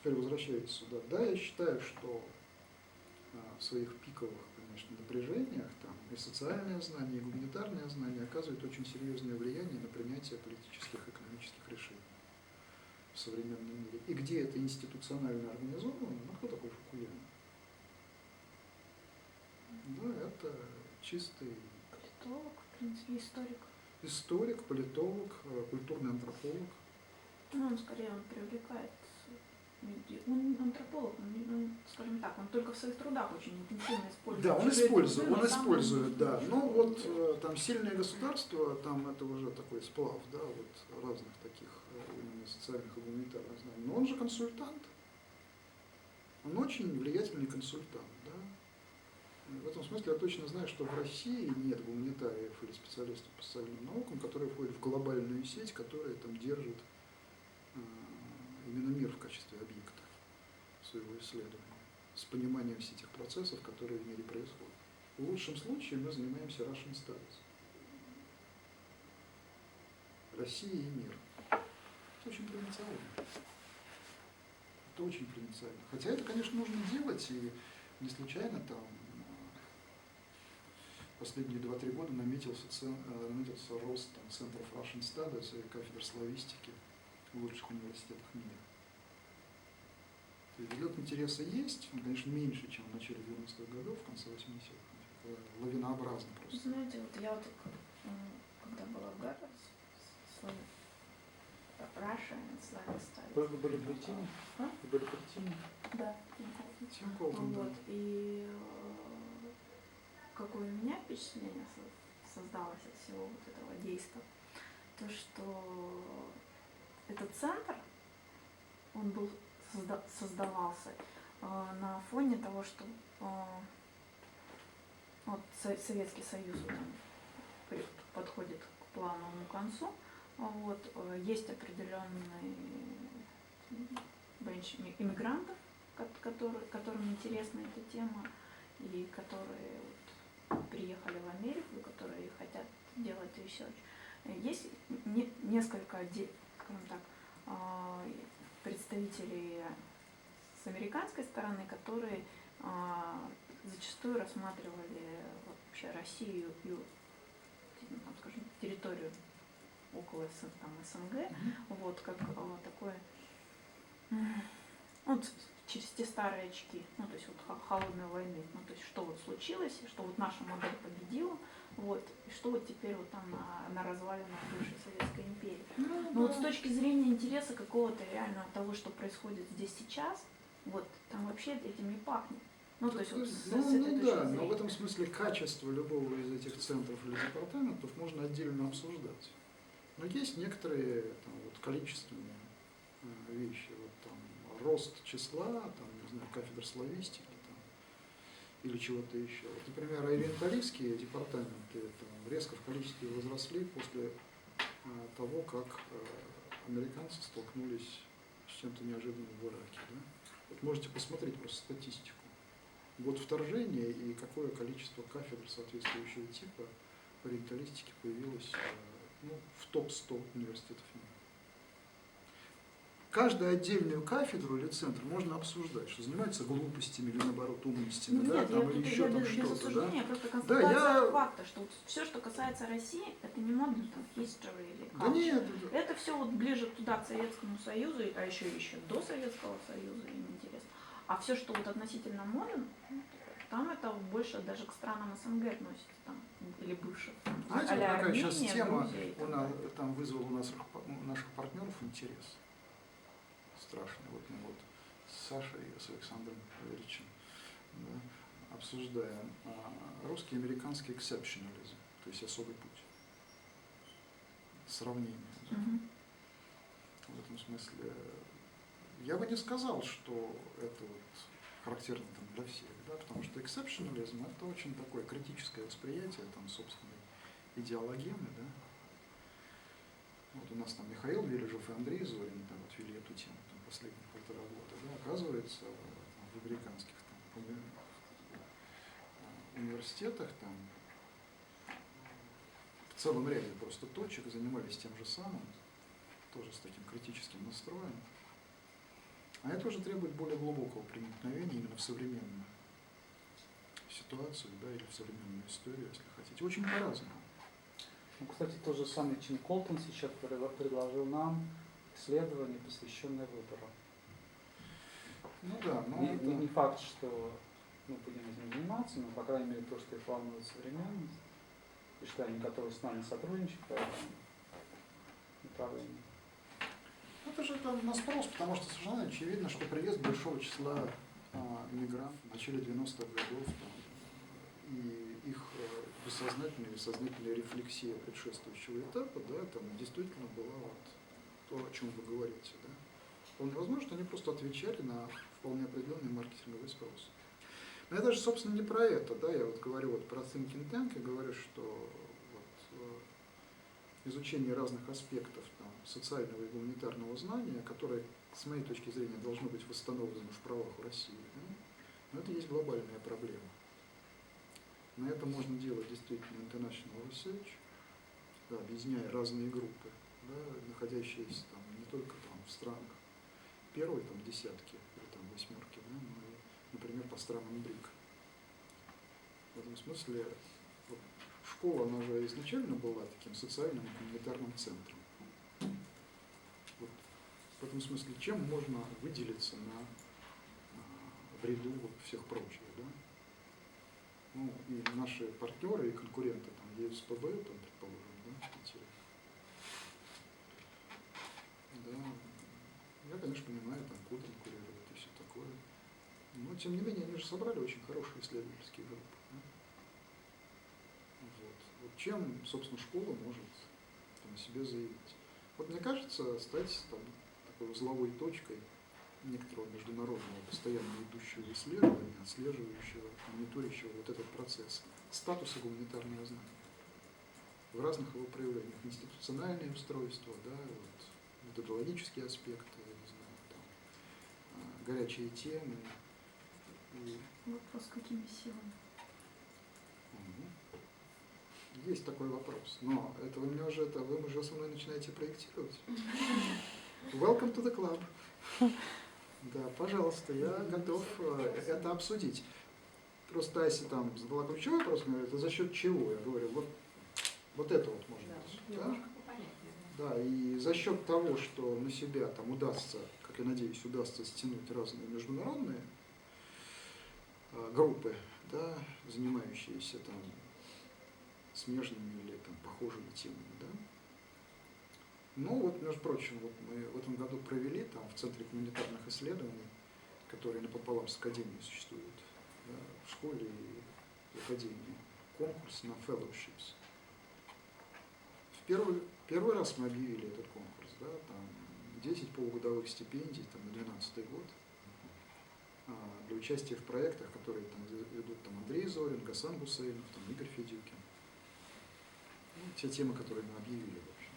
теперь возвращаясь сюда, да, я считаю, что в своих пиковых, конечно, напряжениях там и социальное знание, и гуманитарное знание оказывают очень серьезное влияние на принятие политических и экономических решений в современном мире. И где это институционально организовано, ну кто такой Фукуяма? Да, это чистый политолог, в принципе, историк. Историк, политолог, культурный антрополог. Ну, он скорее привлекает. Он антрополог, он, скажем так, он только в своих трудах очень интенсивно использует. Да, он использует, да. Но вот там сильное государство, там это уже такой сплав, да, вот разных таких именно социальных и гуманитарных знаний. Но он же консультант. Он очень влиятельный консультант, да. В этом смысле я точно знаю, что в России нет гуманитариев или специалистов по социальным наукам, которые входят в глобальную сеть, которая там держит именно мир в качестве объекта своего исследования, с пониманием всех этих процессов, которые в мире происходят. В лучшем случае мы занимаемся Russian Studies. Россия и мир. Это очень провинциально. Это очень провинциально. Хотя это, конечно, нужно делать, и не случайно там последние 2-3 года наметился рост там, центров Russian Studies и кафедр славистики в лучших университетах мира. То есть взлет интереса есть, он, конечно, меньше, чем в начале 90-х годов, в конце 80-х, лавинообразно просто. Знаете, вот я вот, когда была в Гарварде, Russia and Slavic Studies. Вы были при теме? Вы были при теме? Да, Тим Колтон, вот, да. и какое у меня впечатление создалось от всего вот этого действия, то что этот центр, он был создавался на фоне того, что вот Советский Союз подходит к плановому концу, вот, есть определенный бенч иммигрантов, которым интересна эта тема, и которые вот приехали в Америку, и которые хотят делать research. Есть несколько, скажем так, представителей с американской стороны, которые зачастую рассматривали вообще Россию и, там, скажем, территорию около там, СНГ, вот, как такое, вот, через те старые очки, ну, то есть вот холодной войны, ну, то есть что вот случилось, что вот наша модель победила, вот, и что вот теперь вот там на развалинах бывшей Советской империи. Но вот с точки зрения интереса какого-то реального того, что происходит здесь сейчас, вот, там вообще этим не пахнет. Ну, то есть, вот, да, но в этом смысле качество любого из этих центров или департаментов можно отдельно обсуждать. Но есть некоторые там, вот, количественные вещи, вот, там, рост числа, там, не знаю, кафедр славистики там, или чего-то еще. Вот, например, ориенталистские департаменты там, резко в количестве возросли после того, как американцы столкнулись с чем-то неожиданным в Ираке. Да? Вот можете посмотреть просто статистику. Год вторжения и какое количество кафедр соответствующего типа по ориенталистике появилось в топ-100 университетов мира. Каждую отдельную кафедру или центр можно обсуждать, что занимается глупостями или наоборот умностями, ну, да, нет, там, или еще там без что-то. Да? Я просто констатация факта, что вот все, что касается России, это не modern там, history или culture. Да нет, это все вот ближе туда, к Советскому Союзу, а еще до Советского Союза, им интересно. А все, что вот относительно modern, там это больше даже к странам СНГ относится, там, или бывших. Знаете, вот какая сейчас тема Грузия, там вызвала у наших партнеров интерес. Страшно. Вот мы вот с Сашей, с Александром Валерьевичем, да, обсуждаем русский и американский exceptionalism, то есть особый путь. Сравнение. Да. В этом смысле я бы не сказал, что это вот характерно там для всех, да, потому что exceptionalism это очень такое критическое восприятие там собственной идеологемы, да. Вот у нас там Михаил Вележев и Андрей Зорин там вот вели эту тему там, последние 1,5 года, да, оказывается там, в американских там, университетах там в целом ряде просто точек занимались тем же самым, тоже с таким критическим настроем. А это уже требует более глубокого проникновения именно в современную ситуацию, да, или в современную историю, если хотите. Очень по-разному. Ну, кстати, тот же самый Чин Колтон сейчас предложил нам исследование, посвященное выбору. Ну да, но не факт, что мы будем этим заниматься, но, по крайней мере, то, что их волнует современность, и что они готовы с нами сотрудничать по этому направлению. это же там на спрос, потому что совершенно очевидно, что приезд большого числа иммигрантов в начале 90-х годов и их бессознательная или сознательная рефлексия предшествующего этапа, да, там действительно была вот то, о чем вы говорите. Да. Вполне возможно, что они просто отвечали на вполне определенный маркетинговый спрос. Но это же, собственно, не про это. Да. Я вот говорю вот про thinking tank, и говорю, что вот, изучение разных аспектов там, социального и гуманитарного знания, которое, с моей точки зрения, должно быть восстановлено в правах России, да, но это есть глобальная проблема. На это можно делать действительно international research, да, объединяя разные группы, да, находящиеся там, не только там, в странах первой там, десятки или там, восьмерки, да, но и, например, по странам БРИК. В этом смысле вот, школа, она же изначально была таким социальным и гуманитарным центром. Вот, в этом смысле, чем можно выделиться в ряду вот, всех прочих, да? Ну, и наши партнеры и конкуренты, там, ЕСПБ, там, предположим, да, в Питере. Да, я, конечно, понимаю, там, код конкурирует и все такое. Но, тем не менее, они же собрали очень хорошие исследовательские группы. Да? Вот, чем, собственно, школа может там, себе заявить? Вот мне кажется, стать там, такой узловой точкой некоторого международного, постоянно идущего исследования, отслеживающего, мониторящего вот этот процесс статуса гуманитарного знания в разных его проявлениях. Институциональное устройство, да, вот, методологические аспекты, я не знаю, там, горячие темы. И... Вопрос, какими силами? Есть такой вопрос, но это вы уже со мной начинаете проектировать. Welcome to the club. Да, пожалуйста, я готов это обсудить. Просто Ася там задала ключевой вопрос, говорит, это за счет чего? Я говорю, вот это вот может быть. Да? Да, и за счет того, что на себя там удастся, как я надеюсь, удастся стянуть разные международные группы, да, занимающиеся там смежными или там похожими темами, да. Ну вот, между прочим, вот мы в этом году провели там в Центре гуманитарных исследований, который напополам с Академией существует, да, в школе и в Академии, конкурс на fellowships. Первый раз мы объявили этот конкурс, да, там 10 полугодовых стипендий там, на 2012 год для участия в проектах, которые там ведут там, Андрей Зорин, Гасан Гусейнов, там, Игорь Федюкин. Ну, те темы, которые мы объявили, в общем.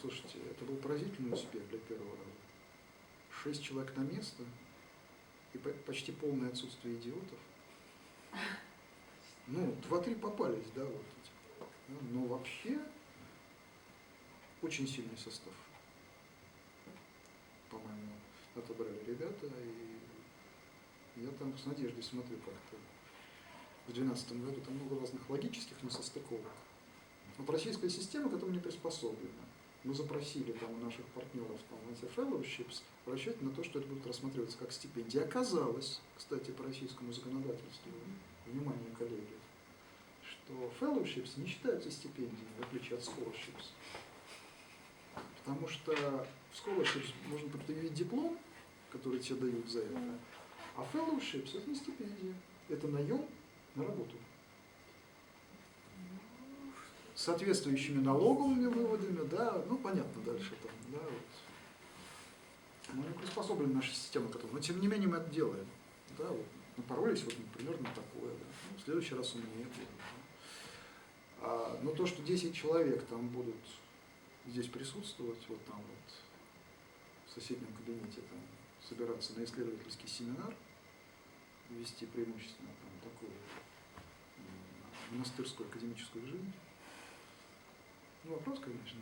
Слушайте, это был поразительный успех для первого раза. 6 человек на место и почти полное отсутствие идиотов. Ну, 2-3 попались, да, вот эти. Но вообще очень сильный состав. По-моему, отобрали ребята, и я там с надеждой смотрю как-то. В 2012 году там много разных логических несостыковок. Вот российская система к этому не приспособлена. Мы запросили там у наших партнеров там, эти fellowships в расчете на то, что это будет рассматриваться как стипендия. Оказалось, кстати, по российскому законодательству, внимание, коллеги, что fellowships не считаются стипендиями, в отличие от scholarships. Потому что в scholarships можно предъявить диплом, который тебе дают за это, а fellowships это не стипендия, это наем на работу. С соответствующими налоговыми выводами, да, ну понятно дальше там, да, вот. Мы не приспособлены наша система к этому, но тем не менее мы это делаем, да, вот, напоролись вот примерно на такое, да. Ну, в следующий раз умнее будет. Да. Но то, что 10 человек там будут здесь присутствовать, вот там вот в соседнем кабинете там собираться на исследовательский семинар, вести преимущественно там такую монастырскую академическую жизнь. Ну, вопрос, конечно,